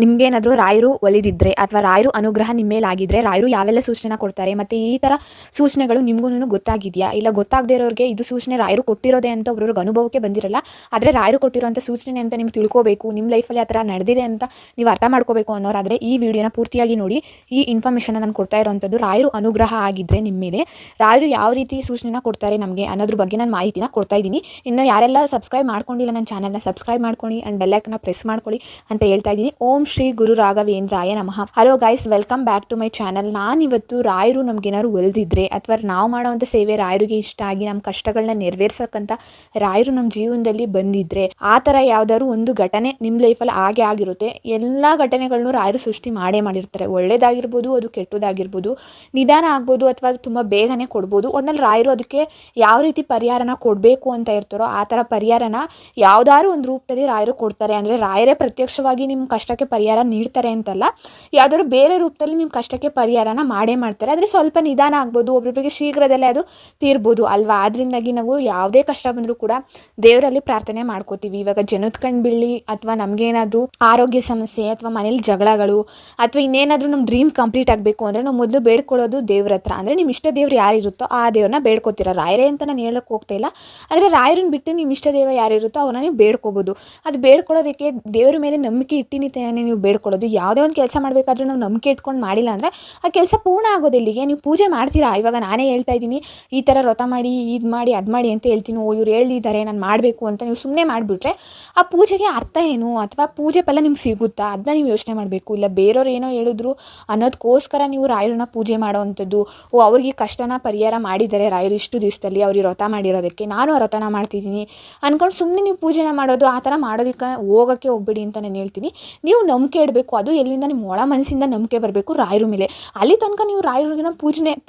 ನಿಮ್ಗೇನಾದರೂ ರಾಯರು ಒಲಿದಿದ್ದರೆ ಅಥವಾ ರಾಯರು ಅನುಗ್ರಹ ನಿಮ್ಮ ಮೇಲೆ ಆಗಿದ್ದರೆ ರಾಯರು ಯಾವೆಲ್ಲ ಸೂಚನೆ ಕೊಡ್ತಾರೆ ಮತ್ತು ಈ ಥರ ಸೂಚನೆಗಳು ನಿಮಗೂ ಗೊತ್ತಾಗಿದೆಯಾ? ಇಲ್ಲ ಗೊತ್ತಾಗದೇ ಇರೋರಿಗೆ ಇದು ಸೂಚನೆ ರಾಯರು ಕೊಟ್ಟಿರೋದೇ ಅಂತ ಒಬ್ಬರಿಗೆ ಅನುಭವಕ್ಕೆ ಬಂದಿರಲ್ಲ. ಆದರೆ ರಾಯರು ಕೊಟ್ಟಿರೋಂಥ ಸೂಚನೆ ಅಂತ ನಿಮ್ಗೆ ತಿಳ್ಕೋಬೇಕು, ನಿಮ್ಮ ಲೈಫಲ್ಲಿ ಆ ಥರ ನಡೆದಿದೆ ಅಂತ ನೀವು ಅರ್ಥ ಮಾಡ್ಕೋಬೇಕು ಅನ್ನೋರಾದರೆ ಈ ವಿಡಿಯೋನ ಪೂರ್ತಿಯಾಗಿ ನೋಡಿ. ಈ ಇನ್ಫಾರ್ಮೇಷನ್ನ ನಾನು ಕೊಡ್ತಾ ಇರೋವಂಥದ್ದು ರಾಯರು ಅನುಗ್ರಹ ಆಗಿದ್ದರೆ ನಿಮ್ಮ ಮೇಲೆ ರಾಯರು ಯಾವ ರೀತಿ ಸೂಚನೆನ ಕೊಡ್ತಾರೆ ನಮಗೆ ಅನ್ನೋದ್ರ ಬಗ್ಗೆ ನಾನು ಮಾಹಿತಿನ ಕೊಡ್ತಾ ಇದ್ದೀನಿ. ಇನ್ನು ಯಾರೆಲ್ಲ ಸಬ್ಸ್ಕ್ರೈಬ್ ಮಾಡ್ಕೊಂಡಿಲ್ಲ ನನ್ನ ಚಾನಲ್ನ ಸಬ್ಸ್ಕ್ರೈಬ್ ಮಾಡ್ಕೊಳ್ಳಿ ಆ್ಯಂಡ್ ಬೆಲ್ಲೈಕನ್ನ ಪ್ರೆಸ್ ಮಾಡ್ಕೊಳ್ಳಿ ಅಂತ ಹೇಳ್ತಾ ಇದ್ದೀನಿ. ಓಂ ಶ್ರೀ ಗುರು ರಾಘವೇಂದ್ರಾಯ ನಮಃ. Hello guys, welcome back to my channel. ನಾನಿವತ್ತು ರಾಯರು ನಮ್ಗೇನಾದ್ರು ಒಲ್ದಿದ್ರೆ ಅಥವಾ ನಾವು ಮಾಡೋವಂಥ ಸೇವೆ ರಾಯರಿಗೆ ಇಷ್ಟ ಆಗಿ ನಮ್ಮ ಕಷ್ಟಗಳನ್ನ ನೆರವೇರ್ಸಕ್ಕಂತ ರಾಯರು ನಮ್ಮ ಜೀವನದಲ್ಲಿ ಬಂದಿದ್ರೆ ಆ ಥರ ಯಾವ್ದಾದ್ರು ಒಂದು ಘಟನೆ ನಿಮ್ಮ ಲೈಫಲ್ಲಿ ಹಾಗೆ ಆಗಿರುತ್ತೆ. ಎಲ್ಲ ಘಟನೆಗಳನ್ನು ರಾಯರು ಸೃಷ್ಟಿ ಮಾಡಿರ್ತಾರೆ. ಒಳ್ಳೇದಾಗಿರ್ಬೋದು, ಅದು ಕೆಟ್ಟದಾಗಿರ್ಬೋದು, ನಿಧಾನ ಆಗ್ಬೋದು ಅಥವಾ ತುಂಬ ಬೇಗನೆ ಕೊಡ್ಬೋದು. ಒಟ್ನಲ್ಲಿ ರಾಯರು ಅದಕ್ಕೆ ಯಾವ ರೀತಿ ಪರಿಹಾರನ ಕೊಡಬೇಕು ಅಂತ ಇರ್ತಾರೋ ಆ ಥರ ಪರಿಹಾರನ ಯಾವ್ದಾದ್ರು ಒಂದು ರೂಪದಲ್ಲಿ ರಾಯರು ಕೊಡ್ತಾರೆ. ಅಂದರೆ ರಾಯರೇ ಪ್ರತ್ಯಕ್ಷವಾಗಿ ನಿಮ್ಮ ಕಷ್ಟಕ್ಕೆ ಪರಿಹಾರ ನೀಡ್ತಾರೆ ಅಂತಲ್ಲ, ಯಾವುದಾದ್ರು ಬೇರೆ ರೂಪದಲ್ಲಿ ನಿಮ್ಮ ಕಷ್ಟಕ್ಕೆ ಪರಿಹಾರನ ಮಾಡ್ತಾರೆ. ಆದರೆ ಸ್ವಲ್ಪ ನಿಧಾನ ಆಗ್ಬೋದು, ಒಬ್ಬೊಬ್ಬರಿಗೆ ಶೀಘ್ರದಲ್ಲೇ ಅದು ತೀರ್ಬೋದು ಅಲ್ವಾ. ಅದರಿಂದಾಗಿ ನಾವು ಯಾವುದೇ ಕಷ್ಟ ಬಂದರೂ ಕೂಡ ದೇವರಲ್ಲಿ ಪ್ರಾರ್ಥನೆ ಮಾಡ್ಕೋತೀವಿ. ಇವಾಗ ಜನದ ಕಣ್ಣು ಬೀಳಿ ಅಥವಾ ನಮಗೇನಾದರೂ ಆರೋಗ್ಯ ಸಮಸ್ಯೆ ಅಥವಾ ಮನೇಲಿ ಜಗಳಗಳು ಅಥವಾ ಇನ್ನೇನಾದರೂ ನಮ್ಮ ಡ್ರೀಮ್ ಕಂಪ್ಲೀಟ್ ಆಗಬೇಕು ಅಂದರೆ ನಾವು ಮೊದಲು ಬೇಡ್ಕೊಳ್ಳೋದು ದೇವ್ರ ಹತ್ರ. ಅಂದರೆ ನಿಮ್ಮ ಇಷ್ಟ ದೇವ್ರು ಯಾರಿರುತ್ತೋ ಆ ದೇವ್ರನ್ನ ಬೇಡ್ಕೋತೀರ. ರಾಯರೇ ಅಂತ ನಾನು ಹೇಳೋಕ್ಕೆ ಹೋಗ್ತಾ ಇಲ್ಲ, ಆದರೆ ರಾಯರನ್ನ ಬಿಟ್ಟು ನಿಮ್ಮ ಇಷ್ಟ ದೇವ ಯಾರಿರುತ್ತೋ ಅವ್ರನ್ನ ನೀವು ಬೇಡ್ಕೋಬೋದು. ಅದು ಬೇಡ್ಕೊಳ್ಳೋದಕ್ಕೆ ದೇವ್ರ ಮೇಲೆ ನಂಬಿಕೆ ಇಟ್ಟಿನಿ ನೀವು ಬೇಡ್ಕೊಳ್ಳೋದು. ಯಾವುದೇ ಒಂದು ಕೆಲಸ ಮಾಡಬೇಕಾದ್ರೂ ನಾವು ನಂಬಿಕೆ ಇಟ್ಕೊಂಡು ಮಾಡಿಲ್ಲ ಅಂದರೆ ಆ ಕೆಲಸ ಪೂರ್ಣ ಆಗೋದು ಇಲ್ಲಿಗೆ. ನೀವು ಪೂಜೆ ಮಾಡ್ತೀರಾ, ಇವಾಗ ನಾನೇ ಹೇಳ್ತಾ ಇದ್ದೀನಿ ಈ ಥರ ವ್ರತ ಮಾಡಿ ಇದು ಮಾಡಿ ಅದು ಮಾಡಿ ಅಂತ ಹೇಳ್ತೀನಿ, ಇವ್ರು ಹೇಳಿದ್ದಾರೆ ನಾನು ಮಾಡಬೇಕು ಅಂತ ನೀವು ಸುಮ್ಮನೆ ಮಾಡಿಬಿಟ್ರೆ ಆ ಪೂಜೆಗೆ ಅರ್ಥ ಏನು ಅಥವಾ ಪೂಜೆ ಫಲ ನಿಮ್ಗೆ ಸಿಗುತ್ತಾ ಅದನ್ನ ನೀವು ಯೋಚನೆ ಮಾಡಬೇಕು. ಇಲ್ಲ ಬೇರೆಯವ್ರು ಏನೋ ಹೇಳಿದ್ರು ಅನ್ನೋದಕ್ಕೋಸ್ಕರ ನೀವು ರಾಯರನ್ನ ಪೂಜೆ ಮಾಡೋವಂಥದ್ದು, ಅವ್ರಿಗೆ ಕಷ್ಟನ ಪರಿಹಾರ ಮಾಡಿದ್ದಾರೆ ರಾಯರು ಇಷ್ಟು ದಿವಸದಲ್ಲಿ ಅವ್ರಿಗೆ ವ್ರತ ಮಾಡಿರೋದಕ್ಕೆ, ನಾನು ಆ ವ್ರತನ ಮಾಡ್ತಿದ್ದೀನಿ ಅಂದ್ಕೊಂಡು ಸುಮ್ಮನೆ ನೀವು ಪೂಜೆನ ಮಾಡೋದು ಆ ಥರ ಮಾಡೋದಕ್ಕೆ ಹೋಗೋಕ್ಕೆ ಹೋಗ್ಬೇಡಿ ಅಂತ ನಾನು ಹೇಳ್ತೀನಿ. ನೀವು ನಂಬಿಕೆ ಇಡಬೇಕು. ಅದು ಎಲ್ಲಿಂದ ನಿಮ್ಮ ಒಳ ಮನಸ್ಸಿಂದ ನಂಬಿಕೆ ಬರಬೇಕು ರಾಯರ ಮೇಲೆ. ಅಲ್ಲಿ ತನಕ ನೀವು ರಾಯರಿಗಿನ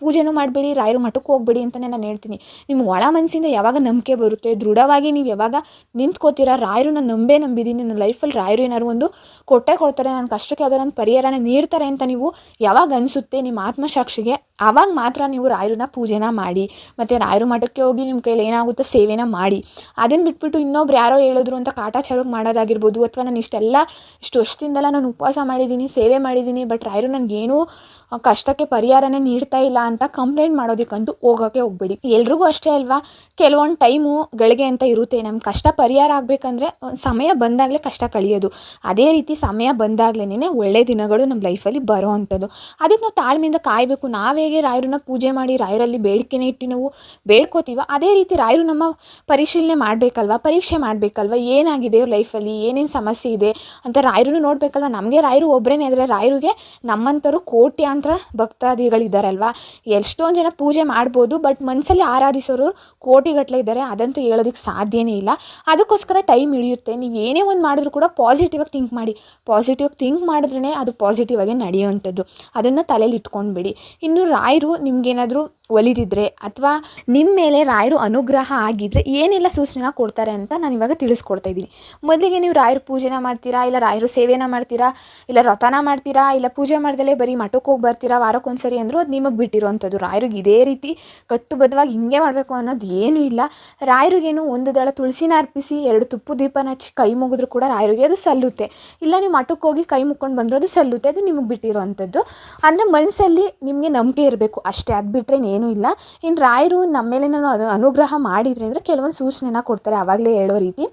ಪೂಜೆನೂ ಮಾಡಬೇಡಿ, ರಾಯರು ಮಠಕ್ಕೆ ಹೋಗಬೇಡಿ ಅಂತಲೇ ನಾನು ಹೇಳ್ತೀನಿ. ನಿಮ್ಮ ಒಳ ಮನಸ್ಸಿಂದ ಯಾವಾಗ ನಂಬಿಕೆ ಬರುತ್ತೆ, ದೃಢವಾಗಿ ನೀವು ಯಾವಾಗ ನಿಂತ್ಕೋತೀರಾ, ರಾಯರು ನಾನು ನಂಬಿದ್ದೀನಿ, ನನ್ನ ಲೈಫಲ್ಲಿ ರಾಯರು ಏನಾದ್ರು ಒಂದು ಕೊಡ್ತಾರೆ, ನನ್ನ ಕಷ್ಟಕ್ಕೆ ಯಾವ್ದಾರು ಒಂದು ಪರಿಹಾರನ ನೀಡ್ತಾರೆ ಅಂತ ನೀವು ಯಾವಾಗ ಅನಿಸುತ್ತೆ ನಿಮ್ಮ ಆತ್ಮಸಾಕ್ಷಿಗೆ, ಆವಾಗ ಮಾತ್ರ ನೀವು ರಾಯರನ್ನ ಪೂಜೆನ ಮಾಡಿ. ಮತ್ತು ರಾಯರು ಮಠಕ್ಕೆ ಹೋಗಿ ನಿಮ್ಮ ಕೈಲಿ ಏನಾಗುತ್ತೋ ಸೇವೆನ ಮಾಡಿ. ಅದನ್ನು ಬಿಟ್ಬಿಟ್ಟು ಇನ್ನೊಬ್ರು ಯಾರೋ ಹೇಳಿದ್ರು ಅಂತ ಕಾಟಾಚಾರಕ್ಕೆ ಮಾಡೋದಾಗಿರ್ಬೋದು, ಅಥವಾ ನಾನು ಇಷ್ಟು ವರ್ಷದಿಂದೆಲ್ಲ ನಾನು ಉಪವಾಸ ಮಾಡಿದ್ದೀನಿ, ಸೇವೆ ಮಾಡಿದ್ದೀನಿ, ಬಟ್ ರಾಯರು ನನಗೇನೂ ಕಷ್ಟಕ್ಕೆ ಪರಿಹಾರನೇ ನೀಡ್ತಾ ಇಲ್ಲ ಅಂತ ಕಂಪ್ಲೇಂಟ್ ಮಾಡೋದಕ್ಕಂತೂ ಹೋಗೋಕ್ಕೆ ಹೋಗ್ಬೇಡಿ. ಎಲ್ರಿಗೂ ಅಷ್ಟೇ ಅಲ್ವಾ, ಕೆಲವೊಂದು ಟೈಮು ಗಳಿಗೆ ಅಂತ ಇರುತ್ತೆ. ನಮ್ಮ ಕಷ್ಟ ಪರಿಹಾರ ಆಗಬೇಕಂದ್ರೆ ಸಮಯ ಬಂದಾಗಲೇ ಕಷ್ಟ ಕಳಿಯೋದು. ಅದೇ ರೀತಿ ಸಮಯ ಬಂದಾಗಲೇ ಒಳ್ಳೆ ದಿನಗಳು ನಮ್ಮ ಲೈಫಲ್ಲಿ ಬರೋ ಅಂಥದ್ದು. ಅದಕ್ಕೆ ನಾವು ತಾಳ್ಮೆಯಿಂದ ಕಾಯಬೇಕು. ನಾವು ಹೇಗೆ ರಾಯರನ್ನ ಪೂಜೆ ಮಾಡಿ ರಾಯರಲ್ಲಿ ಬೇಡಿಕೆನೇ ಇಟ್ಟು ನಾವು ಬೇಡ್ಕೋತೀವ, ಅದೇ ರೀತಿ ರಾಯರು ನಮ್ಮ ಪರಿಶೀಲನೆ ಮಾಡಬೇಕಲ್ವ, ಪರೀಕ್ಷೆ ಮಾಡಬೇಕಲ್ವ, ಏನಾಗಿದೆ ಲೈಫಲ್ಲಿ, ಏನೇನು ಸಮಸ್ಯೆ ಇದೆ ಅಂತ ರಾಯರನ್ನು ನೋಡಬೇಕಲ್ವ. ನಮಗೆ ರಾಯರು ಒಬ್ಬರೇನೇ ಆದರೆ ರಾಯರಿಗೆ ನಮ್ಮಂಥವ್ರು ಕೋಟ್ಯಾಂತರ ಭಕ್ತಾದಿಗಳಿದ್ದಾರಲ್ವ. ಎಷ್ಟೊಂದು ಜನ ಪೂಜೆ ಮಾಡ್ಬೋದು, ಬಟ್ ಮನಸ್ಸಲ್ಲಿ ಆರಾಧಿಸೋರು ಕೋಟಿಗಟ್ಟಲೆ ಇದ್ದಾರೆ. ಅದಂತೂ ಹೇಳೋದಕ್ಕೆ ಸಾಧ್ಯನೇ ಇಲ್ಲ. ಅದಕ್ಕೋಸ್ಕರ ಟೈಮ್ ಹಿಡಿಯುತ್ತೆ. ನೀವು ಏನೇ ಒಂದು ಮಾಡಿದ್ರು ಕೂಡ ಪಾಸಿಟಿವಾಗಿ ಥಿಂಕ್ ಮಾಡಿ. ಪಾಸಿಟಿವಾಗಿ ಥಿಂಕ್ ಮಾಡಿದ್ರೇ ಅದು ಪಾಸಿಟಿವ್ ಆಗಿ ನಡೆಯುವಂಥದ್ದು. ಅದನ್ನು ತಲೆಯಲ್ಲಿ ಇಟ್ಕೊಂಡ್ಬಿಡಿ. ಇನ್ನು ರಾಯರು ನಿಮ್ಗೇನಾದರೂ ಒಲಿದಿದ್ರೆ ಅಥವಾ ನಿಮ್ಮ ಮೇಲೆ ರಾಯರು ಅನುಗ್ರಹ ಆಗಿದ್ದರೆ ಏನೆಲ್ಲ ಸೂಚನೆ ಕೊಡ್ತಾರೆ ಅಂತ ನಾನು ಇವಾಗ ತಿಳಿಸ್ಕೊಡ್ತಾ ಇದ್ದೀನಿ. ಮೊದಲಿಗೆ ನೀವು ರಾಯರು ಪೂಜೆನ ಮಾಡ್ತೀರಾ, ಇಲ್ಲ ರಾಯರು ಸೇವೆನ ಮಾಡ್ತೀರಾ, ಇಲ್ಲ ವ್ರತನ ಮಾಡ್ತೀರಾ, ಇಲ್ಲ ಪೂಜೆ ಮಾಡ್ದಲೇ ಬರೀ ಮಠಕ್ಕೆ ಹೋಗಿ ಬರ್ತೀರಾ ವಾರಕ್ಕೊಂದ್ಸರಿ ಅಂದರೂ ಅದು ನಿಮಗೆ ಬಿಟ್ಟಿರೋವಂಥದ್ದು. ರಾಯರಿಗೆ ಇದೇ ರೀತಿ ಕಟ್ಟುಬದ್ಧವಾಗಿ ಹಿಂಗೆ ಮಾಡಬೇಕು ಅನ್ನೋದು ಏನೂ ಇಲ್ಲ. ರಾಯರಿಗೇನು ಒಂದು ದಳ ತುಳಸಿನ ಅರ್ಪಿಸಿ 2 ತುಪ್ಪದ ದೀಪನ ಹಚ್ಚಿ ಕೈ ಮುಗಿದ್ರು ಕೂಡ ರಾಯರಿಗೆ ಅದು ಸಲ್ಲುತ್ತೆ. ಇಲ್ಲ ನೀವು ಮಠಕ್ಕೆ ಹೋಗಿ ಕೈ ಮುಕ್ಕೊಂಡು ಬಂದರೂ ಅದು ಸಲ್ಲುತ್ತೆ. ಅದು ನಿಮಗೆ ಬಿಟ್ಟಿರೋವಂಥದ್ದು. ಅಂದರೆ ಮನಸ್ಸಲ್ಲಿ ನಿಮಗೆ ನಂಬಿಕೆ ಇರಬೇಕು ಅಷ್ಟೇ, ಅದು ಬಿಟ್ಟರೆ ಏನೂ ಇಲ್ಲ. ಇನ್ನು ರಾಯರು ನಮ್ಮ ಮೇಲೆ ಅನುಗ್ರಹ ಮಾಡಿದರೆ ಅಂದರೆ ಕೆಲವೊಂದು ಸೂಚನೆನ ಕೊಡ್ತಾರೆ. ಆವಾಗಲೇ ಹೇಳೋ ರೀತಿ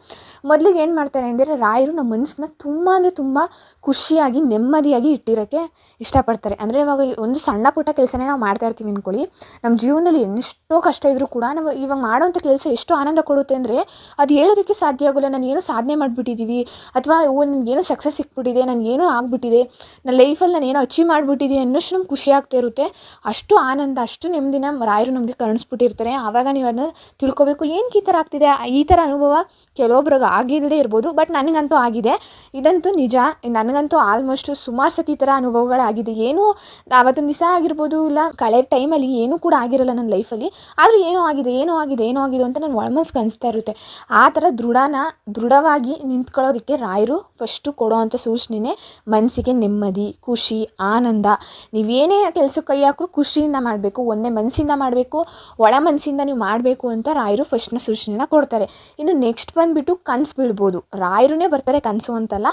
ಮೊದಲಿಗೆ ಏನು ಮಾಡ್ತಾರೆ ಅಂದರೆ ರಾಯರು ನಮ್ಮ ಮನಸ್ಸನ್ನ ತುಂಬ ಅಂದರೆ ತುಂಬ ಖುಷಿಯಾಗಿ ನೆಮ್ಮದಿಯಾಗಿ ಇಟ್ಟಿರೋಕ್ಕೆ ಇಷ್ಟಪಡ್ತಾರೆ. ಅಂದರೆ ಇವಾಗ ಒಂದು ಸಣ್ಣ ಪುಟ್ಟ ಕೆಲಸನೇ ನಾವು ಮಾಡ್ತಾ ಇರ್ತೀವಿ ಅಂದ್ಕೊಳ್ಳಿ, ನಮ್ಮ ಜೀವನದಲ್ಲಿ ಎಷ್ಟೋ ಕಷ್ಟ ಇದ್ದರೂ ಕೂಡ ನಾವು ಇವಾಗ ಮಾಡೋವಂಥ ಕೆಲಸ ಎಷ್ಟು ಆನಂದ ಕೊಡುತ್ತೆ ಅಂದರೆ ಅದು ಹೇಳೋದಕ್ಕೆ ಸಾಧ್ಯ ಆಗೋಲ್ಲ. ನಾನು ಏನೋ ಸಾಧನೆ ಮಾಡಿಬಿಟ್ಟಿದ್ದೀವಿ ಅಥವಾ ನನಗೇನೋ ಸಕ್ಸಸ್ ಸಿಕ್ಬಿಟ್ಟಿದೆ, ನನಗೇನೋ ಆಗಿಬಿಟ್ಟಿದೆ, ನನ್ನ ಲೈಫಲ್ಲಿ ನಾನು ಏನೋ ಅಚೀವ್ ಮಾಡಿಬಿಟ್ಟಿದ್ದೀನಿ ಅನ್ನೋಷ್ಟು ನಮ್ಗೆ ಖುಷಿ ಆಗ್ತಾ ಇರುತ್ತೆ. ಅಷ್ಟು ಆನಂದ, ಅಷ್ಟು ನೆಮ್ಮದಿನ ರಾಯರು ನಮಗೆ ಕರುಣಿಸ್ಬಿಟ್ಟಿರ್ತಾರೆ. ಆವಾಗ ನೀವು ಅದನ್ನ ತಿಳ್ಕೊಬೇಕು, ಏನಕ್ಕೆ ಈ ಥರ ಆಗ್ತಿದೆ. ಈ ಥರ ಅನುಭವ ಕೆಲವೊಬ್ರಿಗೆ ಆಗಿಲ್ಲದೆ ಇರ್ಬೋದು, ಬಟ್ ನನಗಂತೂ ಆಗಿದೆ. ಇದಂತೂ ನಿಜ. ನನಗಂತೂ ಆಲ್ಮೋಸ್ಟ್ ಸುಮಾರು ಸತಿ ಈ ಥರ ಅನುಭವಗಳಾಗಿದೆ. ಏನೂ ಆವತ್ತೊಂದು ದಿವಸ ಆಗಿರ್ಬೋದು, ಇಲ್ಲ ಕಳೆದ ಟೈಮಲ್ಲಿ ಏನೂ ಕೂಡ ಆಗಿರಲ್ಲ ನನ್ನ ಲೈಫಲ್ಲಿ, ಆದರೂ ಏನೋ ಆಗಿದೆ ಅಂತ ನನ್ನ ಒಳಮನಸ್ಸಿಗೆ ಅನಿಸ್ತಾ ಇರುತ್ತೆ. ಆ ಥರ ದೃಢವಾಗಿ ನಿಂತ್ಕೊಳ್ಳೋದಕ್ಕೆ ರಾಯರು ಫಸ್ಟು ಕೊಡೋವಂಥ ಸೂಚನೆ ಮನಸ್ಸಿಗೆ ನೆಮ್ಮದಿ, ಖುಷಿ, ಆನಂದ. ನೀವೇನೇ ಕೆಲಸಕ್ಕೆ ಕೈ ಹಾಕರೂ ಖುಷಿಯಿಂದ ಮಾಡಬೇಕು. ಒಂದೇ ಮನಸ್ಸಿಂದ ಮಾಡಬೇಕು, ಒಳ ಮನಸ್ಸಿಂದ ನೀವು ಮಾಡಬೇಕು ಅಂತ ರಾಯರು ಫಸ್ಟ್ನ ಸೂಚನೆನ ಕೊಡ್ತಾರೆ. ಇನ್ನು ನೆಕ್ಸ್ಟ್ ಬಂದುಬಿಟ್ಟು ಕನಸು ಬೀಳ್ಬೋದು. ರಾಯರೇ ಬರ್ತಾರೆ ಕನಸು ಅಂತಲ್ಲ,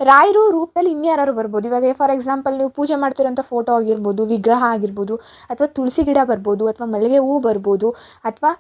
ರಾಯರು ರೂಪದಲ್ಲಿ ಇನ್ಯಾರು ಬರ್ಬೋದು. ಇವಾಗ ಫಾರ್ ಎಕ್ಸಾಂಪಲ್ ನೀವು ಪೂಜೆ ಮಾಡ್ತಿರೋಂಥ ಫೋಟೋ ಆಗಿರ್ಬೋದು, ವಿಗ್ರಹ ಆಗಿರ್ಬೋದು, ಅಥವಾ ತುಳಸಿ ಗಿಡ ಬರ್ಬೋದು, ಅಥವಾ ಮಲ್ಲಿಗೆ ಹೂ ಬರ್ಬೋದು, ಅಥವಾ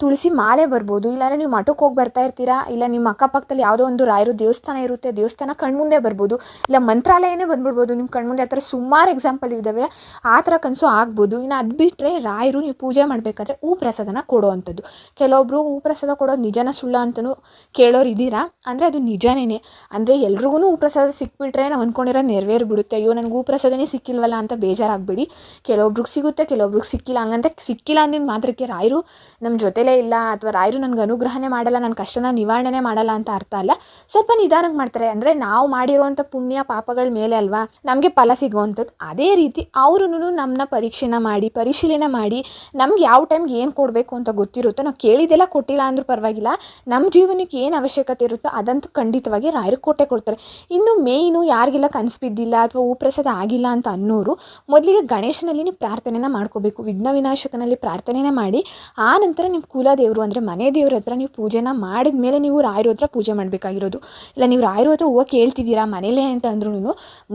ತುಳಸಿ ಮಾಲೆ ಬರ್ಬೋದು. ಇಲ್ಲಾಂದರೆ ನೀವು ಮಠಕ್ಕೆ ಹೋಗಿ ಬರ್ತಾ ಇರ್ತೀರಾ, ಇಲ್ಲ ನಿಮ್ಮ ಅಕ್ಕಪಕ್ಕದಲ್ಲಿ ಯಾವುದೋ ಒಂದು ರಾಯರು ದೇವಸ್ಥಾನ ಇರುತ್ತೆ, ದೇವಸ್ಥಾನ ಕಣ್ಮುಂದೆ ಬರ್ಬೋದು, ಇಲ್ಲ ಮಂತ್ರಾಲಯನೇ ಬಂದ್ಬಿಡ್ಬೋದು ನಿಮ್ಮ ಕಣ್ಮುಂದೆ. ಆ ಥರ ಸುಮಾರು ಎಕ್ಸಾಂಪಲ್ ಇದ್ದಾವೆ. ಆ ಥರ ಕನಸು ಆಗ್ಬೋದು. ಇನ್ನು ಅದು ಬಿಟ್ಟರೆ ರಾಯರು ನೀವು ಪೂಜೆ ಮಾಡಬೇಕಾದ್ರೆ ಹೂ ಪ್ರಸಾದನ ಕೊಡೋ ಅಂಥದ್ದು. ಕೆಲವೊಬ್ಬರು ಹೂ ಪ್ರಸಾದ ಕೊಡೋದು ನಿಜನ ಸುಳ್ಳ ಅಂತಲೂ ಕೇಳೋರು ಇದ್ದೀರಾ. ಅಂದರೆ ಅದು ನಿಜನೇ. ಅಂದರೆ ಎಲ್ರಿಗೂ ಹೂ ಪ್ರಸಾದ ಸಿಕ್ಬಿಟ್ರೆ ನಾವು ಅಂದ್ಕೊಂಡಿರೋದು ನೆರವೇರಿಬಿಡುತ್ತೆ. ಅಯ್ಯೋ ನನಗೆ ಹೂ ಪ್ರಸಾದನೇ ಸಿಕ್ಕಿಲ್ವಲ್ಲ ಅಂತ ಬೇಜಾರಾಗಬೇಡಿ. ಕೆಲವೊಬ್ರಿಗೆ ಸಿಗುತ್ತೆ, ಕೆಲವೊಬ್ರಿಗೆ ಸಿಕ್ಕಿಲ್ಲ. ಹಂಗಂತ ಸಿಕ್ಕಿಲ್ಲ ಅಂದಿನ ಮಾತ್ರಕ್ಕೆ ರಾಯರು ನಮ್ಮ ಜೊತೆಲೇ ಇಲ್ಲ, ಅಥವಾ ರಾಯರು ನನಗೆ ಅನುಗ್ರಹನೇ ಮಾಡಲ್ಲ, ನನ್ನ ಕಷ್ಟನ ನಿವಾರಣೆ ಮಾಡಲ್ಲ ಅಂತ ಅರ್ಥ ಅಲ್ಲ. ಸ್ವಲ್ಪ ನಿಧಾನಕ್ಕೆ ಮಾಡ್ತಾರೆ. ಅಂದರೆ ನಾವು ಮಾಡಿರುವಂಥ ಪುಣ್ಯ ಪಾಪಗಳ ಮೇಲೆ ಅಲ್ವಾ ನಮಗೆ ಫಲ ಸಿಗುವಂಥದ್ದು. ಅದೇ ರೀತಿ ಅವರು ನಮ್ಮನ್ನ ಪರೀಕ್ಷೆನ ಮಾಡಿ, ಪರಿಶೀಲನೆ ಮಾಡಿ, ನಮ್ಗೆ ಯಾವ ಟೈಮ್ಗೆ ಏನು ಕೊಡಬೇಕು ಅಂತ ಗೊತ್ತಿರುತ್ತೋ, ನಾವು ಕೇಳಿದೆಲ್ಲ ಕೊಟ್ಟಿಲ್ಲ ಅಂದ್ರೂ ಪರವಾಗಿಲ್ಲ, ನಮ್ಮ ಜೀವನಕ್ಕೆ ಏನು ಅವಶ್ಯಕತೆ ಇರುತ್ತೋ ಅದಂತೂ ಖಂಡಿತವಾಗಿ ರಾಯರು ಕೊಟ್ಟೆ ಕೊಡ್ತಾರೆ. ಇನ್ನು ಮೇಯ್ನು ಯಾರಿಗೆಲ್ಲ ಕನಸು ಬಿದ್ದಿಲ್ಲ ಅಥವಾ ಹೂಪ್ರಸಾದ ಆಗಿಲ್ಲ ಅಂತ ಅನ್ನೋರು ಮೊದಲಿಗೆ ಗಣೇಶನಲ್ಲಿ ನೀವು ಪ್ರಾರ್ಥನೆನ ಮಾಡ್ಕೋಬೇಕು. ವಿಘ್ನ ವಿನಾಶಕನಲ್ಲಿ ಪ್ರಾರ್ಥನೆನ ಮಾಡಿ, ಆ ನಂತರ ನಿಮ್ಮ ಕುಲದೇವರು ಅಂದರೆ ಮನೆ ದೇವ್ರ ಹತ್ರ ನೀವು ಪೂಜೆನ ಮಾಡಿದ ಮೇಲೆ ನೀವು ರಾಯರ ಹತ್ರ ಪೂಜೆ ಮಾಡಬೇಕಾಗಿರೋದು. ಇಲ್ಲ ನೀವು ರಾಯರ ಹತ್ರ ಹೂವು ಕೇಳ್ತಿದ್ದೀರಾ ಮನೇಲೇ ಅಂತ ಅಂದ್ರೂ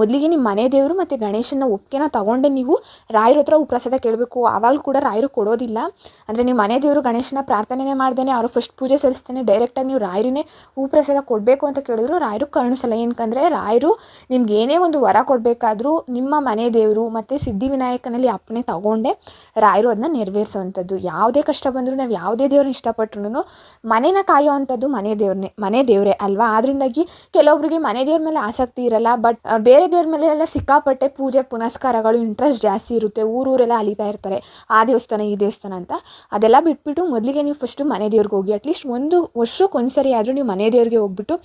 ಮೊದಲಿಗೆ ನಿಮ್ಮ ಮನೆ ದೇವರು ಮತ್ತು ಗಣೇಶನ ಒಪ್ಪಿಗೆನ ತೊಗೊಂಡೆ ನೀವು ರಾಯರ ಹತ್ರ ಪ್ರಸಾದ ಕೇಳಬೇಕು. ಆವಾಗಲೂ ಕೂಡ ರಾಯರು ಕೊಡೋದಿಲ್ಲ. ಅಂದರೆ ನೀವು ಮನೆ ದೇವರು ಗಣೇಶನ ಪ್ರಾರ್ಥನೆನೇ ಮಾಡ್ದೇನೆ ಅವರು ಫಸ್ಟ್ ಪೂಜೆ ಸಲ್ಲಿಸ್ತೇನೆ ಡೈರೆಕ್ಟಾಗಿ ನೀವು ರಾಯರನ್ನೇ ಪ್ರಸಾದ ಕೊಡಬೇಕು ಅಂತ ಕೇಳಿದ್ರು ರಾಯರು ಕರುಣಿಸಲ್ಲ. ಏನಕ್ಕಂದರೆ ರಾಯರು ನಿಮ್ಗೆ ಏನೇ ಒಂದು ವರ ಕೊಡಬೇಕಾದ್ರೂ ನಿಮ್ಮ ಮನೆ ದೇವರು ಮತ್ತು ಸಿದ್ಧಿವಿನಾಯಕನಲ್ಲಿ ಅಪ್ಪಣೆ ತಗೊಂಡೆ ರಾಯರು ಅದನ್ನ ನೆರವೇರಿಸೋವಂಥದ್ದು. ಯಾವುದೇ ಕಷ್ಟ ಬಂದರೂ ನಾವು ಯಾವುದೇ ದೇವ್ರನ್ನ ಇಷ್ಟಪಟ್ರು ಮನೇನ ಕಾಯೋ ಅಂಥದ್ದು ಮನೆ ದೇವರೇ ಅಲ್ವಾ. ಆದ್ರಿಂದಾಗಿ ಕೆಲವೊಬ್ಬರಿಗೆ ಮನೆ ದೇವ್ರ ಮೇಲೆ ಆಸಕ್ತಿ ಇರಲ್ಲ, ಬಟ್ ಬೇರೆ ದೇವ್ರ ಮೇಲೆ ಎಲ್ಲ ಸಿಕ್ಕಾಪಟ್ಟೆ ಪೂಜೆ ಪುನಸ್ಕಾರಗಳು ಇಂಟ್ರೆಸ್ಟ್ ಜಾಸ್ತಿ ಇರುತ್ತೆ. ಊರೆಲ್ಲ ಅಲಿತಾ ಇರ್ತಾರೆ, ಆ ದೇವಸ್ಥಾನ ಈ ದೇವಸ್ಥಾನ ಅಂತ. ಅದೆಲ್ಲ ಬಿಟ್ಬಿಟ್ಟು ಮೊದಲಿಗೆ ನೀವು ಫಸ್ಟು ಮನೆ ದೇವ್ರಿಗೆ ಹೋಗಿ, ಅಟ್ಲೀಸ್ಟ್ ಒಂದು ವರ್ಷಕ್ಕೊಂದ್ಸರಿ ಆದರೂ ನೀವು ಮನೆ ದೇವ್ರಿಗೆ ಹೋಗ್ಬಿಟ್ಟು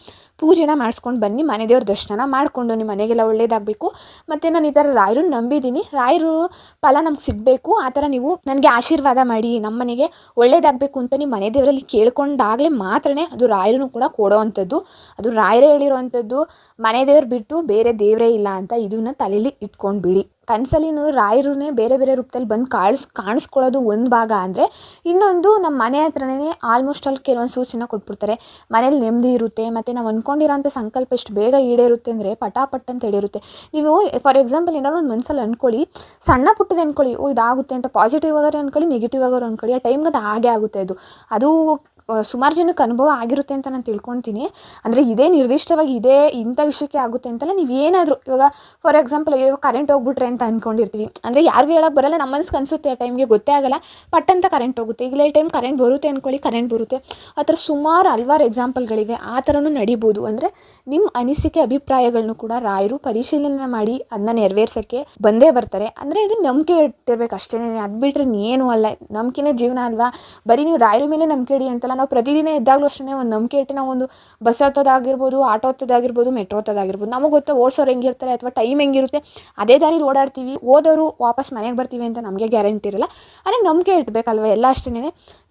ಪೂಜೆನ ಮಾಡಿಸ್ಕೊಂಡು ಬನ್ನಿ. ಮನೆ ದೇವ್ರ ದರ್ಶನ ಮಾಡಿಕೊಂಡು ನಿಮ್ಮ ಮನೆಗೆಲ್ಲ ಒಳ್ಳೇದಾಗಬೇಕು. ಮತ್ತು ನಾನು ಈ ಥರ ರಾಯರನ್ನ ನಂಬಿದ್ದೀನಿ, ರಾಯರು ಫಲ ನಮ್ಗೆ ಸಿಗಬೇಕು, ಆ ಥರ ನೀವು ನನಗೆ ಆಶೀರ್ವಾದ ಮಾಡಿ ನಮ್ಮ ಮನೆಗೆ ಒಳ್ಳೇದಾಗಬೇಕು ಅಂತ ನೀವು ಮನೆ ದೇವರಲ್ಲಿ ಕೇಳ್ಕೊಂಡಾಗಲೇ ಮಾತ್ರನೇ ಅದು ರಾಯರೂ ಕೂಡ ಕೊಡೋ ಅಂಥದ್ದು. ಅದು ರಾಯರೇ ಹೇಳಿರೋವಂಥದ್ದು, ಮನೆ ದೇವ್ರು ಬಿಟ್ಟು ಬೇರೆ ದೇವರೇ ಇಲ್ಲ ಅಂತ. ಇದನ್ನ ತಲೆಯಲ್ಲಿ ಇಟ್ಕೊಂಡು ಬಿಡಿ. ಕನಸಲ್ಲಿ ರಾಯರನ್ನೇ ಬೇರೆ ಬೇರೆ ರೂಪದಲ್ಲಿ ಬಂದು ಕಾಣಿಸ್ಕೊಳ್ಳೋದು ಒಂದು ಭಾಗ ಅಂದರೆ, ಇನ್ನೊಂದು ನಮ್ಮ ಮನೆ ಹತ್ರನೇ ಆಲ್ಮೋಸ್ಟ್ ಅಲ್ಲಿ ಕೆಲವೊಂದು ಸೂಚನೆ ಕೊಟ್ಬಿಡ್ತಾರೆ. ಮನೇಲಿ ನೆಮ್ಮದಿ ಇರುತ್ತೆ, ಮತ್ತು ನಾವು ಅಂದ್ಕೊಂಡಿರೋಂಥ ಸಂಕಲ್ಪ ಎಷ್ಟು ಬೇಗ ಈಡೇರುತ್ತೆ ಅಂದರೆ ಪಟಾಪಟ್ ಅಂತ ಈಡೇರುತ್ತೆ. ನೀವು ಫಾರ್ ಎಕ್ಸಾಂಪಲ್ ಏನಾದ್ರು ಒಂದು ಮನಸ್ಸಲ್ಲಿ ಅಂದ್ಕೊಳ್ಳಿ, ಸಣ್ಣ ಪುಟ್ಟದ ಅಂದ್ಕೊಳ್ಳಿ, ಇದಾಗುತ್ತೆ ಅಂತ, ಪಾಸಿಟಿವ್ ಆಗೋರು ಅಂದ್ಕೊಳ್ಳಿ, ನೆಗೆಟಿವ್ ಆಗೋರು ಅಂದ್ಕೊಳ್ಳಿ, ಆ ಟೈಮ್ಗೆ ಅದು ಹಾಗೆ ಆಗುತ್ತೆ. ಅದು ಸುಮಾರು ಜನಕ್ಕೆ ಅನುಭವ ಆಗಿರುತ್ತೆ ಅಂತ ನಾನು ತಿಳ್ಕೊತೀನಿ. ಅಂದರೆ ಇದೇ ನಿರ್ದಿಷ್ಟವಾಗಿ ಇಂಥ ವಿಷಯಕ್ಕೆ ಆಗುತ್ತೆ ಅಂತಲ್ಲ, ನೀವೇನಾದರೂ ಇವಾಗ ಫಾರ್ ಎಕ್ಸಾಂಪಲ್ ಇವಾಗ ಕರೆಂಟ್ ಹೋಗ್ಬಿಟ್ರೆ ಅಂತ ಅಂದ್ಕೊಂಡಿರ್ತೀವಿ. ಅಂದರೆ ಯಾರಿಗೂ ಹೇಳೋಕ್ಕೆ ಬರಲ್ಲ, ನಮ್ಮ ಮನಸ್ಸಿಗೆ ಅನಿಸುತ್ತೆ, ಆ ಟೈಮ್ಗೆ ಗೊತ್ತೇ ಆಗಲ್ಲ, ಪಟ್ ಅಂತ ಕರೆಂಟ್ ಹೋಗುತ್ತೆ. ಈಗಲೇ ಈ ಟೈಮ್ ಕರೆಂಟ್ ಬರುತ್ತೆ ಅಂದ್ಕೊಳ್ಳಿ, ಕರೆಂಟ್ ಬರುತ್ತೆ. ಆ ಥರ ಸುಮಾರು ಹಲವಾರು ಎಕ್ಸಾಂಪಲ್ಗಳಿವೆ. ಆ ಥರನೂ ನಡಿಬೋದು. ಅಂದರೆ ನಿಮ್ಮ ಅನಿಸಿಕೆ ಅಭಿಪ್ರಾಯಗಳನ್ನು ಕೂಡ ರಾಯರು ಪರಿಶೀಲನೆ ಮಾಡಿ ಅದನ್ನ ನೆರವೇರ್ಸೋಕ್ಕೆ ಬಂದೇ ಬರ್ತಾರೆ. ಅಂದರೆ ಇದು ನಂಬಿಕೆ ಇಟ್ಟಿರ್ಬೇಕು ಅಷ್ಟೇ, ಅದು ಬಿಟ್ಟರೆ ಏನೂ ಅಲ್ಲ. ನಂಬಿಕೆನೇ ಜೀವನ ಅಲ್ವಾ. ಬರೀ ನೀವು ರಾಯರ ಮೇಲೆ ನಂಬಿಕೆ ಇಡಿ ಅಂತಲ್ಲ, ನಾವು ಪ್ರತಿದಿನ ಎದ್ದಾಗಲೂ ಅಷ್ಟೇ ಒಂದು ನಂಬಿಕೆ ಇಟ್ಟು ನಾವು ಒಂದು ಬಸ್ ಹತ್ತೋದಾಗಿರ್ಬೋದು, ಆಟೋ ಹತ್ತೋದಾಗಿರ್ಬೋದು, ಮೆಟ್ರೋ ಹತ್ತೋದಾಗಿರ್ಬೋದು, ನಮಗೆ ಗೊತ್ತು ಓಡಿಸೋರು ಹೆಂಗಿರ್ತಾರೆ ಅಥವಾ ಟೈಮ್ ಹೆಂಗಿರುತ್ತೆ, ಅದೇ ದಾರಿಲಿ ಓಡಾಡ್ತೀವಿ, ಓದೋರು ವಾಪಸ್ ಮನೆಗೆ ಬರ್ತೀವಿ ಅಂತ ನಮಗೆ ಗ್ಯಾರಂಟಿ ಇರಲ್ಲ. ಆದರೆ ನಂಬಿಕೆ ಇಟ್ಬೇಕಲ್ವ, ಎಲ್ಲ ಅಷ್ಟೇ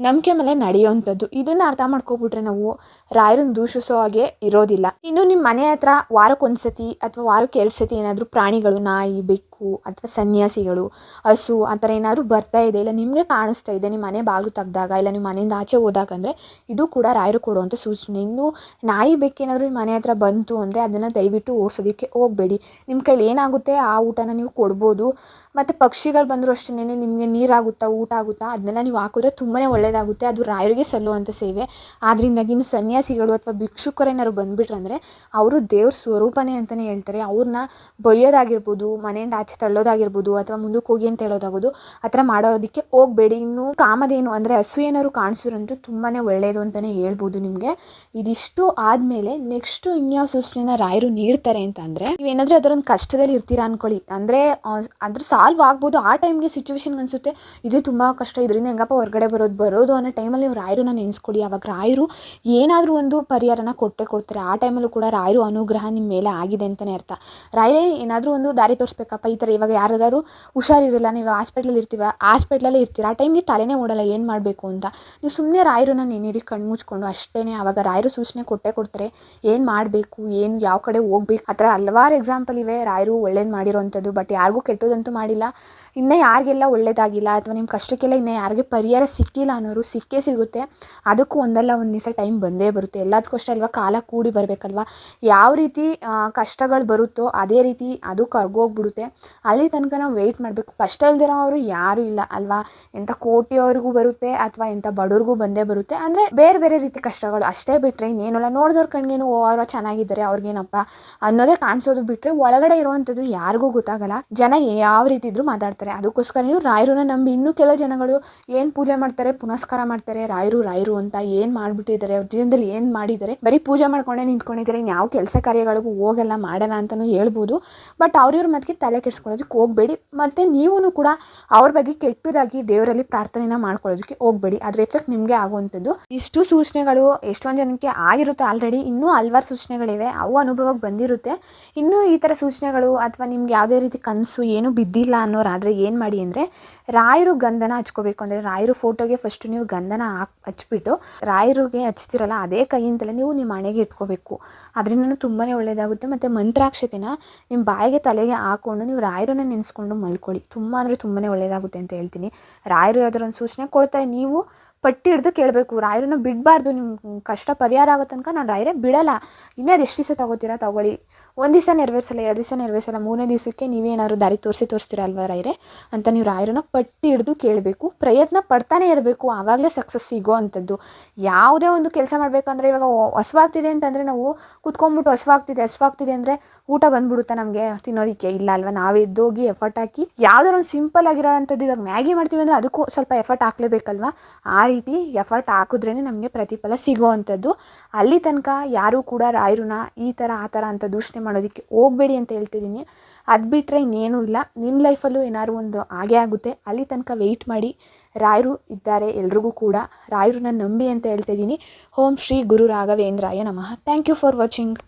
ನಂಬಿಕೆ ಮೇಲೆ ನಡೆಯೋವಂಥದ್ದು. ಇದನ್ನು ಅರ್ಥ ಮಾಡ್ಕೊಬಿಟ್ರೆ ನಾವು ರಾಯರನ್ನು ದೂಷಿಸೋ ಹಾಗೆ ಇರೋದಿಲ್ಲ. ಇನ್ನು ನಿಮ್ಮ ಮನೆ ಹತ್ರ ವಾರಕ್ಕೊಂದ್ಸತಿ ಅಥವಾ ವಾರಕ್ಕೆ 2 ಸತಿ ಏನಾದರೂ ಪ್ರಾಣಿಗಳು, ನಾಯಿ, ಬೆಕ್ಕು ಅಥವಾ ಸನ್ಯಾಸಿಗಳು, ಹಸು ಆ ಥರ ಏನಾದರೂ ಬರ್ತಾ ಇದೆ, ಇಲ್ಲ ನಿಮಗೆ ಕಾಣಿಸ್ತಾ ಇದೆ ನಿಮ್ಮ ಮನೆ ಬಾಗಿಲು ತೆಗ್ದಾಗ, ಇಲ್ಲ ನಿಮ್ಮ ಮನೆಯಿಂದ ಆಚೆ ಹೋದಾಗ, ಅಂದರೆ ಇದು ಕೂಡ ರಾಯರು ಕೊಡುವಂಥ ಸೂಚನೆ. ಇನ್ನು ನಾಯಿ ಬೆಕ್ಕೇನಾದರೂ ನಿಮ್ಮ ಮನೆ ಹತ್ರ ಬಂತು ಅಂದರೆ ಅದನ್ನು ದಯವಿಟ್ಟು ಓಡಿಸೋದಕ್ಕೆ ಹೋಗಬೇಡಿ. ನಿಮ್ಮ ಕೈಲಿ ಏನಾಗುತ್ತೆ ಆ ಊಟನ ನೀವು ಕೊಡ್ಬೋದು. ಮತ್ತು ಪಕ್ಷಿಗಳು ಬಂದರೂ ಅಷ್ಟೇ, ನಿಮಗೆ ನೀರಾಗುತ್ತಾ, ಊಟ ಆಗುತ್ತಾ, ಅದನ್ನೆಲ್ಲ ನೀವು ಹಾಕಿದ್ರೆ ತುಂಬಾ ಒಳ್ಳೆಯದಾಗುತ್ತೆ. ಅದು ರಾಯರಿಗೆ ಸಲ್ಲುವಂಥ ಸೇವೆ. ಆದ್ದರಿಂದಾಗಿ ಇನ್ನು ಸನ್ಯಾಸಿಗಳು ಅಥವಾ ಭಿಕ್ಷುಕರೇನಾದ್ರು ಬಂದುಬಿಟ್ರೆ ಅಂದರೆ ಅವರು ದೇವ್ರ ಸ್ವರೂಪನೇ ಅಂತಲೇ ಹೇಳ್ತಾರೆ. ಅವ್ರನ್ನ ಬೈಯೋದಾಗಿರ್ಬೋದು, ಮನೆಯಿಂದ ಆಚೆ ತಳ್ಳೋದಾಗಿರ್ಬೋದು, ಅಥವಾ ಮುಂದಕ್ಕೆ ಹೋಗಿ ಅಂತ ಹೇಳೋದಾಗೋದು, ಆ ಥರ ಮಾಡೋದಕ್ಕೆ ಹೋಗಬೇಡಿ. ಇನ್ನು ಕಾಮಧೇನು ಅಂದರೆ ಹಸು ಏನಾದ್ರು ಕಾಣಿಸಿರಂತೂ ತುಂಬಾ ಒಳ್ಳೆಯದು ಅಂತಲೇ ಹೇಳ್ಬೋದು ನಿಮಗೆ. ಇದಿಷ್ಟು ಆದಮೇಲೆ ನೆಕ್ಸ್ಟು ಇನ್ಯಾವ ಸೂಚನೆನ ರಾಯರು ನೀಡ್ತಾರೆ ಅಂತ ಅಂದರೆ, ನೀವೇನಾದರೂ ಅದರೊಂದು ಕಷ್ಟದಲ್ಲಿ ಇರ್ತೀರಾ ಅಂದ್ಕೊಳ್ಳಿ, ಅಂದರೆ ಅದ್ರ ಸಾಲ್ವ್ ಆಗ್ಬೋದು. ಆ ಟೈಮ್ಗೆ ಸಿಚುವೇಶನ್ಗೆ ಅನಿಸುತ್ತೆ ಇದು ತುಂಬ ಕಷ್ಟ, ಇದರಿಂದ ಹೆಂಗಪ್ಪ ಹೊರಗಡೆ ಬರೋದು ಅನ್ನೋ ಟೈಮಲ್ಲಿ ನೀವು ರಾಯರನ್ನ ನೆನೆಸ್ಕೊಳ್ಳಿ. ಆವಾಗ ರಾಯರು ಏನಾದರೂ ಒಂದು ಪರಿಹಾರನ ಕೊಡ್ತಾರೆ. ಆ ಟೈಮಲ್ಲೂ ಕೂಡ ರಾಯರು ಅನುಗ್ರಹ ನಿಮ್ಮ ಮೇಲೆ ಆಗಿದೆ ಅಂತಲೇ ಅರ್ಥ. ರಾಯರೇ ಏನಾದರೂ ಒಂದು ದಾರಿ ತೋರಿಸ್ಬೇಕಪ್ಪ, ಈ ಥರ ಇವಾಗ ಯಾರಾದರೂ ಹುಷಾರಿರಲ್ಲ, ನೀವು ಹಾಸ್ಪಿಟ್ಲಲ್ಲಿ ಇರ್ತೀರ, ಆ ಟೈಮ್ಗೆ ತಲೆನೇ ಓಡಲ್ಲ ಏನು ಮಾಡಬೇಕು ಅಂತ, ನೀವು ಸುಮ್ಮನೆ ರಾಯರನ್ನ ನೆನೀರಿ ಕಣ್ಣು ಮುಚ್ಕೊಂಡು ಅಷ್ಟೇ. ಆವಾಗ ರಾಯರು ಸೂಚನೆ ಕೊಟ್ಟೇ ಕೊಡ್ತಾರೆ, ಏನು ಮಾಡಬೇಕು, ಏನು ಯಾವ ಕಡೆ ಹೋಗ್ಬೇಕು. ಆ ಥರ ಹಲವಾರು ಎಕ್ಸಾಂಪಲ್ ಇವೆ ರಾಯರು ಒಳ್ಳೇದು ಮಾಡಿರೋವಂಥದ್ದು. ಬಟ್ ಯಾರಿಗೂ ಕೆಟ್ಟದಂತೂ ಮಾಡಿಲ್ಲ. ಇನ್ನೂ ಯಾರಿಗೆಲ್ಲ ಒಳ್ಳೇದಾಗಿಲ್ಲ ಅಥವಾ ನಿಮ್ಮ ಕಷ್ಟಕ್ಕೆಲ್ಲ ಇನ್ನೂ ಯಾರಿಗೆ ಪರಿಹಾರ ಸಿಕ್ಕಿಲ್ಲ ಅನ್ನೋರು ಸಿಕ್ಕೇ ಸಿಗುತ್ತೆ. ಅದಕ್ಕೂ ಒಂದಲ್ಲ ಒಂದು ದಿವಸ ಟೈಮ್ ಬಂದೇ ಬರುತ್ತೆ. ಎಲ್ಲದಕ್ಕೂ ಅಷ್ಟೇ ಅಲ್ವಾ, ಕಾಲ ಕೂಡಿ ಬರಬೇಕಲ್ವ. ಯಾವ ರೀತಿ ಕಷ್ಟಗಳು ಬರುತ್ತೋ ಅದೇ ರೀತಿ ಅದು ಕರ್ಗೋಗ್ಬಿಡುತ್ತೆ. ಅಲ್ಲಿ ತನಕ ನಾವು ವೆಯ್ಟ್ ಮಾಡಬೇಕು. ಕಷ್ಟ ಇಲ್ದಿರೋರು ಯಾರೂ ಇಲ್ಲ ಅಲ್ವಾ. ಎಂಥ ಕೋಟಿಯವ್ರಿಗೂ ಬರುತ್ತೆ ಅಥವಾ ಎಂಥ ಬಡವ್ರಿಗೂ ಬಂದೇ ಬರುತ್ತೆ. ಅಂದರೆ ಬೇರೆ ಬೇರೆ ರೀತಿ ಕಷ್ಟಗಳು ಅಷ್ಟೇ ಬಿಟ್ಟರೆ ಇನ್ನೇನಲ್ಲ. ನೋಡಿದವ್ರ ಕಣ್ಗೇನು ಅವರು ಚೆನ್ನಾಗಿದ್ದಾರೆ ಅವ್ರಿಗೇನಪ್ಪ ಅನ್ನೋದೇ ಕಾಣಿಸೋದು ಬಿಟ್ಟರೆ ಒಳಗಡೆ ಇರುವಂಥದ್ದು ಯಾರಿಗೂ ಗೊತ್ತಾಗಲ್ಲ. ಜನ ಯಾವ ರೀತಿ ಇದ್ರೂ ಮಾತಾಡ್ತಾರೆ. ಅದಕ್ಕೋಸ್ಕರ ನೀವು ರಾಯರನ್ನ ನಂಬಿ, ಇನ್ನೂ ಕೆಲವು ಜನಗಳು ಏನು ಪೂಜೆ ಮಾಡ್ತಾರೆ, ಪುನಸ್ಕಾರ ಮಾಡ್ತಾರೆ, ರಾಯರು ಅಂತ ಏನು ಮಾಡಿಬಿಟ್ಟಿದ್ದಾರೆ, ಅವ್ರ ಜೀವನದಲ್ಲಿ ಏನು ಮಾಡಿದ್ದಾರೆ, ಬರೀ ಪೂಜೆ ಮಾಡ್ಕೊಂಡೇ ನಿಂತ್ಕೊಂಡಿದ್ದಾರೆ, ಯಾವ ಕೆಲಸ ಕಾರ್ಯಗಳಿಗೂ ಹೋಗಲ್ಲ ಮಾಡಲ್ಲ ಅಂತಲೂ ಹೇಳ್ಬೋದು. ಬಟ್ ಅವ್ರವ್ರ ಮತ್ತಿಗೆ ತಲೆ ಕೆಡಿಸ್ಕೊಳ್ಳೋದಕ್ಕೆ ಹೋಗಬೇಡಿ. ಮತ್ತು ನೀವೂ ಕೂಡ ಅವ್ರ ಬಗ್ಗೆ ಕೆಟ್ಟದಾಗಿ ದೇವರಲ್ಲಿ ಪ್ರಾರ್ಥನೆನ ಮಾಡ್ಕೊಳ್ಳೋದಕ್ಕೆ ಹೋಗಬೇಡಿ. ಅದ್ರ ಎಫೆಕ್ಟ್ ನಿಮಗೆ ಆಗುವಂಥದ್ದು. ಇಷ್ಟು ಸೂಚನೆಗಳು ಎಷ್ಟೊಂದು ಜನಕ್ಕೆ ಆಗಿರುತ್ತೆ ಆಲ್ರೆಡಿ. ಇನ್ನೂ ಹಲ್ವಾರು ಸೂಚನೆಗಳಿವೆ, ಅವು ಅನುಭವಕ್ಕೆ ಬಂದಿರುತ್ತೆ. ಇನ್ನೂ ಈ ಥರ ಸೂಚನೆಗಳು ಅಥವಾ ನಿಮ್ಗೆ ಯಾವುದೇ ರೀತಿ ಕನಸು ಏನೂ ಬಿದ್ದಿಲ್ಲ ಅನ್ನೋರಾದರೆ ಏನು ಮಾಡಿ ಅಂದರೆ, ರಾಯರು ಗಂಧನ ಹಚ್ಕೋಬೇಕು. ಅಂದರೆ ರಾಯರು ಫೋಟೋಗೆ ಫಸ್ಟು ನೀವು ಗಂಧನ ಹಚ್ಬಿಟ್ಟು ರಾಯರಿಗೆ ಹಚ್ತಿರಲ್ಲ ಅದೇ ಕೈಯಿಂದಲೇ ನೀವು ನಿಮ್ಮ ಹಣೆಗೆ ಇಟ್ಕೋಬೇಕು. ಅದರಿಂದ ತುಂಬಾ ಒಳ್ಳೆಯದಾಗುತ್ತೆ. ಮತ್ತು ಮಂತ್ರಾಕ್ಷತೆನ ನಿಮ್ಮ ಬಾಯಿಗೆ ತಲೆಗೆ ಹಾಕ್ಕೊಂಡು ನೀವು ರಾಯರನ್ನ ನೆನೆಸ್ಕೊಂಡು ಮಲ್ಕೊಳ್ಳಿ. ತುಂಬ ಅಂದರೆ ತುಂಬಾ ಒಳ್ಳೆಯದಾಗುತ್ತೆ ಅಂತ ಹೇಳ್ತೀನಿ. ರಾಯರು ಯಾವ್ದಾರು ಒಂದು ಸೂಚನೆ ಕೊಡ್ತಾರೆ, ನೀವು ಪಟ್ಟಿ ಹಿಡಿದು ಕೇಳಬೇಕು. ರಾಯರನ್ನ ಬಿಡಬಾರ್ದು. ನಿಮ್ಮ ಕಷ್ಟ ಪರಿಹಾರ ಆಗೋ ತನಕ ನಾನು ರಾಯರೇ ಬಿಡಲ್ಲ. ಇನ್ನೂ ಅದು ಎಷ್ಟು ದಿವಸ ತೊಗೋತೀರಾ ತೊಗೊಳ್ಳಿ. ಒಂದು ದಿವಸ ನೆರವೇರಿಸಲ್ಲ, 2 ದಿವಸ ನೆರವೇರಿಸಲ್ಲ, 3ನೇ ದಿವಸಕ್ಕೆ ನೀವೇನಾದ್ರು ದಾರಿ ತೋರಿಸ್ತೀರಾ ಅಲ್ವಾ ರಾಯರೇ ಅಂತ ನೀವು ರಾಯರನ್ನ ಪಟ್ಟಿ ಹಿಡಿದು ಕೇಳಬೇಕು. ಪ್ರಯತ್ನ ಪಡ್ತಾನೆ ಇರಬೇಕು, ಆವಾಗಲೇ ಸಕ್ಸಸ್ ಸಿಗೋ ಅಂಥದ್ದು. ಯಾವುದೇ ಒಂದು ಕೆಲಸ ಮಾಡಬೇಕಂದ್ರೆ, ಇವಾಗ ಹಸುವಾಗ್ತಿದೆ ಅಂತಂದರೆ ನಾವು ಕೂತ್ಕೊಂಡ್ಬಿಟ್ಟು ಹಸುವಾಗ್ತಿದೆ ಅಂದರೆ ಊಟ ಬಂದ್ಬಿಡುತ್ತಾ ನಮಗೆ ತಿನ್ನೋದಕ್ಕೆ? ಇಲ್ಲ ಅಲ್ವಾ. ನಾವು ಎದ್ದೋಗಿ ಎಫರ್ಟ್ ಹಾಕಿ ಯಾವುದಾದ್ರು ಒಂದು ಸಿಂಪಲ್ ಆಗಿರೋ ಅಂಥದ್ದು, ಇವಾಗ ಮ್ಯಾಗಿ ಮಾಡ್ತೀವಿ ಅಂದರೆ ಅದಕ್ಕೂ ಸ್ವಲ್ಪ ಎಫರ್ಟ್ ಹಾಕ್ಲೇಬೇಕಲ್ವಾ. ಆ ರೀತಿ ಎಫರ್ಟ್ ಹಾಕಿದ್ರೇ ನಮಗೆ ಪ್ರತಿಫಲ ಸಿಗೋ ಅಂಥದ್ದು. ಅಲ್ಲಿ ತನಕ ಯಾರೂ ಕೂಡ ರಾಯರನ್ನ ಈ ಥರ ಆ ಥರ ಅಂತ ದೂಷಣೆ ಮಾಡೋದಕ್ಕೆ ಹೋಗಬೇಡಿ ಅಂತ ಹೇಳ್ತಿದ್ದೀನಿ. ಅದು ಬಿಟ್ಟರೆ ಇನ್ನೇನೂ ಇಲ್ಲ. ನಿಮ್ಮ ಲೈಫಲ್ಲೂ ಏನಾದ್ರು ಒಂದು ಆಗೇ ಆಗುತ್ತೆ. ಅಲ್ಲಿ ತನಕ ವೆಯ್ಟ್ ಮಾಡಿ. ರಾಯರು ಇದ್ದಾರೆ ಎಲ್ರಿಗೂ ಕೂಡ. ರಾಯರನ್ನ ನಂಬಿ ಅಂತ ಹೇಳ್ತಿದ್ದೀನಿ. ಓಂ ಶ್ರೀ ಗುರು ರಾಘವೇಂದ್ರಾಯ ನಮಃ. Thank you for watching.